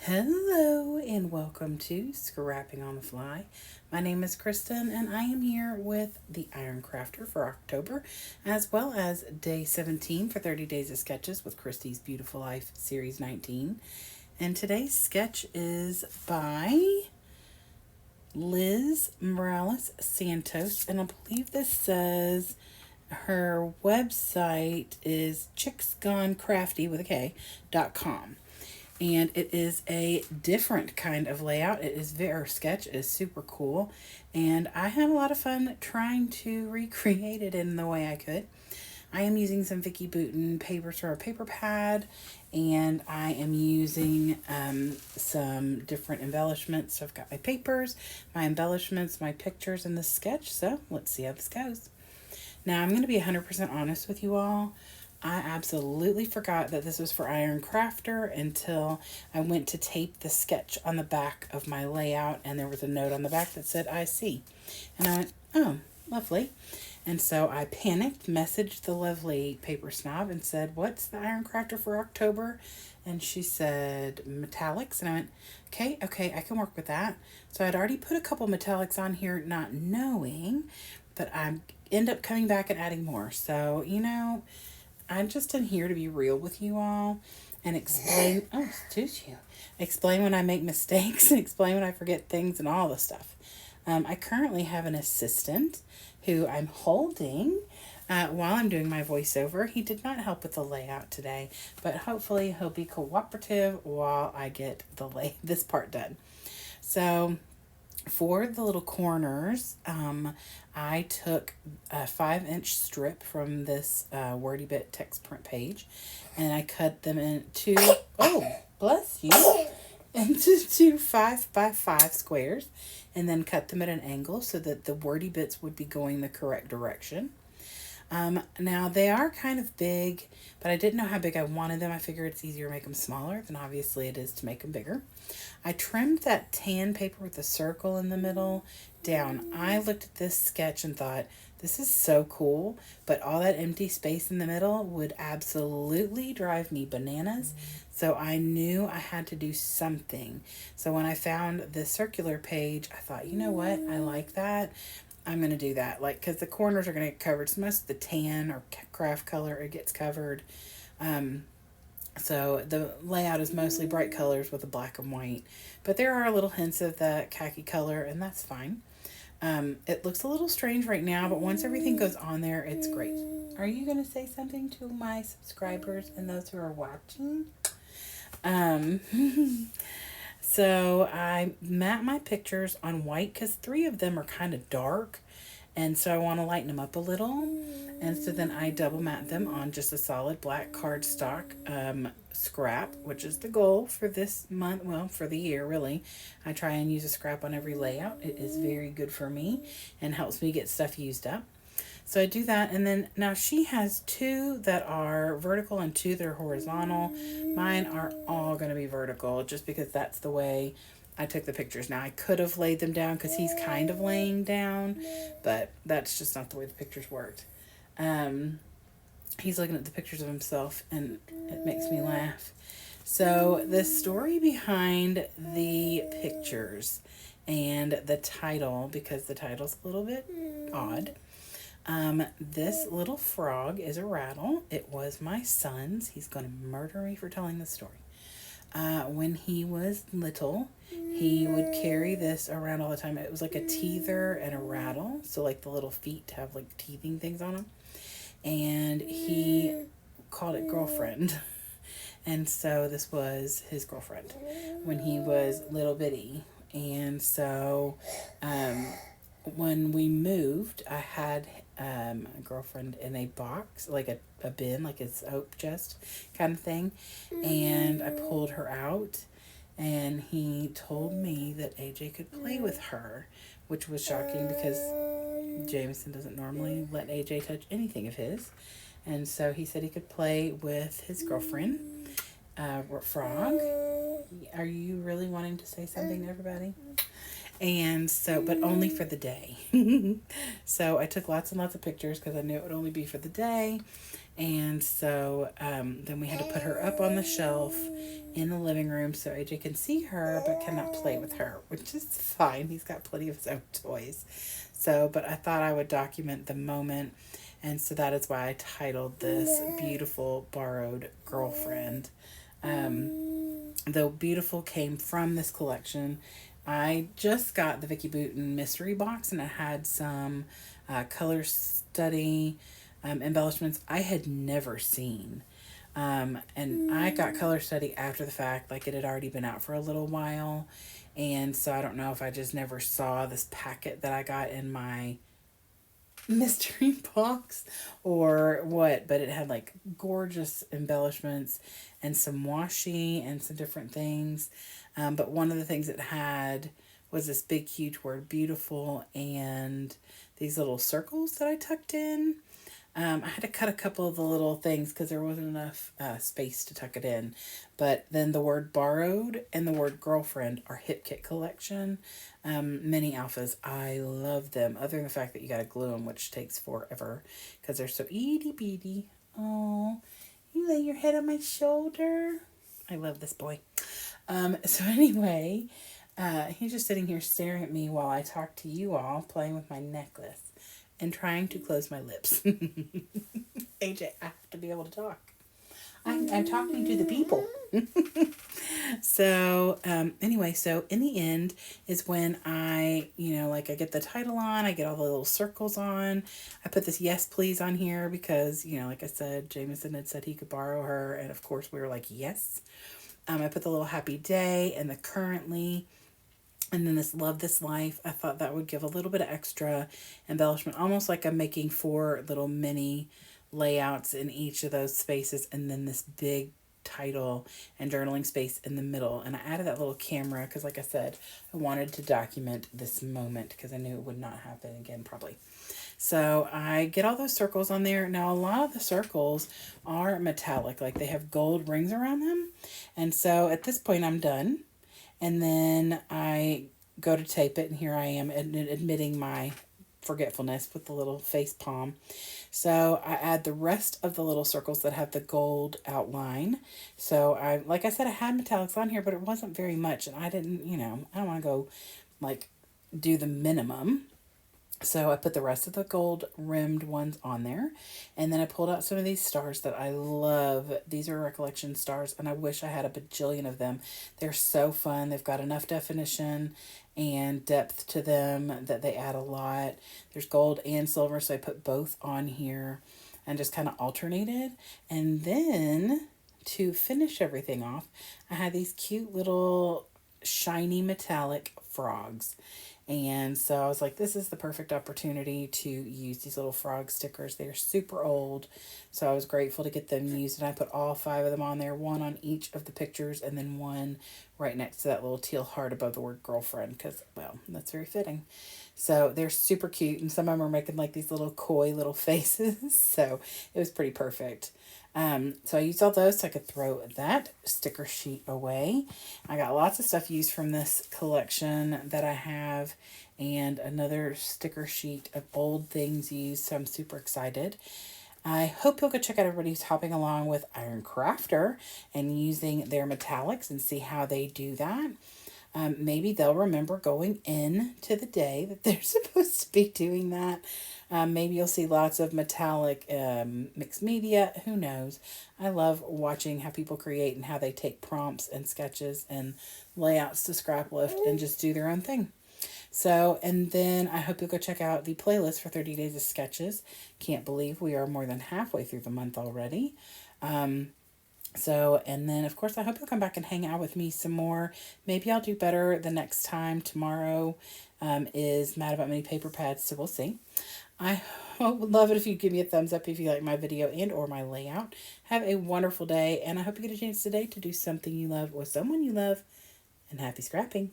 Hello and welcome to Scrapping on the Fly. My name is Kristen and I am here with the Iron Crafter for October, as well as day 17 for 30 Days of Sketches with Christie's Beautiful Life Series 19. And today's sketch is by Liz Morales Santos, and I believe this says her website is chicksgonecrafty with a K.com. And it is a different kind of layout. It is her sketch is super cool, and I had a lot of fun trying to recreate it in the way I could. I am using some Vicky Bouton papers for a paper pad, and I am using some different embellishments. So I've got my papers, my embellishments, my pictures, and the sketch. So let's see how this goes. Now I'm going to be 100% honest with you all. I absolutely forgot that this was for Iron Crafter until I went to tape the sketch on the back of my layout, and there was a note on the back that said, I see. And I went, oh, lovely. And so I panicked, messaged the lovely paper snob and said, what's the Iron Crafter for October? And she said, METALICS. And I went, okay, I can work with that. So I'd already put a couple METALICS on here not knowing, but I end up coming back and adding more. So, I'm just in here to be real with you all and explain, explain when I make mistakes and explain when I forget things and all the stuff. I currently have an assistant who I'm holding while I'm doing my voiceover. He did not help with the layout today, but hopefully he'll be cooperative while I get this part done. So for the little corners, I took a 5-inch strip from this Wordy Bit text print page, and I cut them into, bless you, into two 5x5 squares, and then cut them at an angle so that the Wordy Bits would be going the correct direction. Now they are kind of big, but I didn't know how big I wanted them. I figured it's easier to make them smaller than obviously it is to make them bigger. I trimmed that tan paper with a circle in the middle down. I looked at this sketch and thought, this is so cool, but all that empty space in the middle would absolutely drive me bananas. So I knew I had to do something. So when I found the circular page, I thought, you know what? I like that. I'm going to do that, because the corners are going to get covered. So most of the tan or craft color, it gets covered. So the layout is mostly bright colors with a black and white. But there are little hints of the khaki color, and that's fine. It looks a little strange right now, but once everything goes on there, it's great. Are you going to say something to my subscribers and those who are watching? So I matte my pictures on white because 3 of them are kind of dark, and so I want to lighten them up a little. And so then I double matte them on just a solid black cardstock scrap, which is the goal for this month, well, for the year really. I try and use a scrap on every layout. It is very good for me and helps me get stuff used up. So I do that, and then now she has 2 that are vertical and 2 that are horizontal. Mine are all going to be vertical just because that's the way I took the pictures. Now I could have laid them down because he's kind of laying down, but that's just not the way the pictures worked. He's looking at the pictures of himself and it makes me laugh. So the story behind the pictures and the title, because the title's a little bit odd. This little frog is a rattle. It was my son's. He's going to murder me for telling this story. When he was little, he would carry this around all the time. It was like a teether and a rattle. So like the little feet have like teething things on them. And he called it girlfriend. And so this was his girlfriend when he was little bitty. And so, when we moved, I had a girlfriend in a box, like a bin, like a soap chest kind of thing. And I pulled her out, and he told me that AJ could play with her, which was shocking because Jameson doesn't normally let AJ touch anything of his. And so he said he could play with his girlfriend, Frog. Are you really wanting to say something to everybody? And so, but only for the day. So I took lots and lots of pictures because I knew it would only be for the day. And so then we had to put her up on the shelf in the living room so AJ can see her but cannot play with her, which is fine. He's got plenty of his own toys. So, but I thought I would document the moment. And so that is why I titled this Beautiful Borrowed Girlfriend. Though Beautiful came from this collection, I just got the Vicky Bouton mystery box and it had some color study embellishments I had never seen. And I got color study after the fact, like it had already been out for a little while. And so I don't know if I just never saw this packet that I got in my mystery box or what, but it had like gorgeous embellishments and some washi and some different things. But one of the things it had was this big, huge word, beautiful, and these little circles that I tucked in. I had to cut a couple of the little things because there wasn't enough space to tuck it in. But then the word borrowed and the word girlfriend are Hip Kit collection. Mini alphas. I love them. Other than the fact that you got to glue them, which takes forever because they're so itty bitty. Oh, you lay your head on my shoulder. I love this boy. So anyway, he's just sitting here staring at me while I talk to you all, playing with my necklace and trying to close my lips. AJ, I have to be able to talk. I'm talking to the people. So, anyway, so in the end is when I get the title on, I get all the little circles on. I put this yes, please on here because, like I said, Jameson had said he could borrow her. And of course we were like, yes. I put the little happy day and the currently, and then this love this life. I thought that would give a little bit of extra embellishment, almost like I'm making 4 little mini layouts in each of those spaces, and then this big title and journaling space in the middle. And I added that little camera because, like I said, I wanted to document this moment because I knew it would not happen again probably. So I get all those circles on there. Now, a lot of the circles are metallic, like they have gold rings around them. And so at this point I'm done. And then I go to tape it, and here I am admitting my forgetfulness with the little face palm. So I add the rest of the little circles that have the gold outline. So like I said, I had metallics on here, but it wasn't very much, and I didn't, I don't want to go like do the minimum. So I put the rest of the gold rimmed ones on there. And then I pulled out some of these stars that I love. These are Recollection stars, and I wish I had a bajillion of them. They're so fun. They've got enough definition and depth to them that they add a lot. There's gold and silver, so I put both on here and just kind of alternated. And then to finish everything off, I had these cute little shiny metallic frogs. And so I was like, this is the perfect opportunity to use these little frog stickers. They're super old, so I was grateful to get them used. And I put all 5 of them on there, 1 on each of the pictures, and then 1 right next to that little teal heart above the word girlfriend, because, well, that's very fitting. So they're super cute, and some of them are making like these little coy little faces. So it was pretty perfect. So I used all those so I could throw that sticker sheet away. I got lots of stuff used from this collection that I have, and another sticker sheet of old things used, so I'm super excited. I hope you'll go check out everybody who's hopping along with Iron Crafter and using their metallics and see how they do that. Maybe they'll remember going in to the day that they're supposed to be doing that. Maybe you'll see lots of metallic mixed media. Who knows? I love watching how people create and how they take prompts and sketches and layouts to scrap lift and just do their own thing. So, and then I hope you'll go check out the playlist for 30 Days of Sketches. Can't believe we are more than halfway through the month already. So, and then, of course, I hope you'll come back and hang out with me some more. Maybe I'll do better the next time. Tomorrow is Mad About Mini Paper Pads, so we'll see. I would love it if you give me a thumbs up if you like my video and or my layout. Have a wonderful day, and I hope you get a chance today to do something you love with someone you love, and happy scrapping.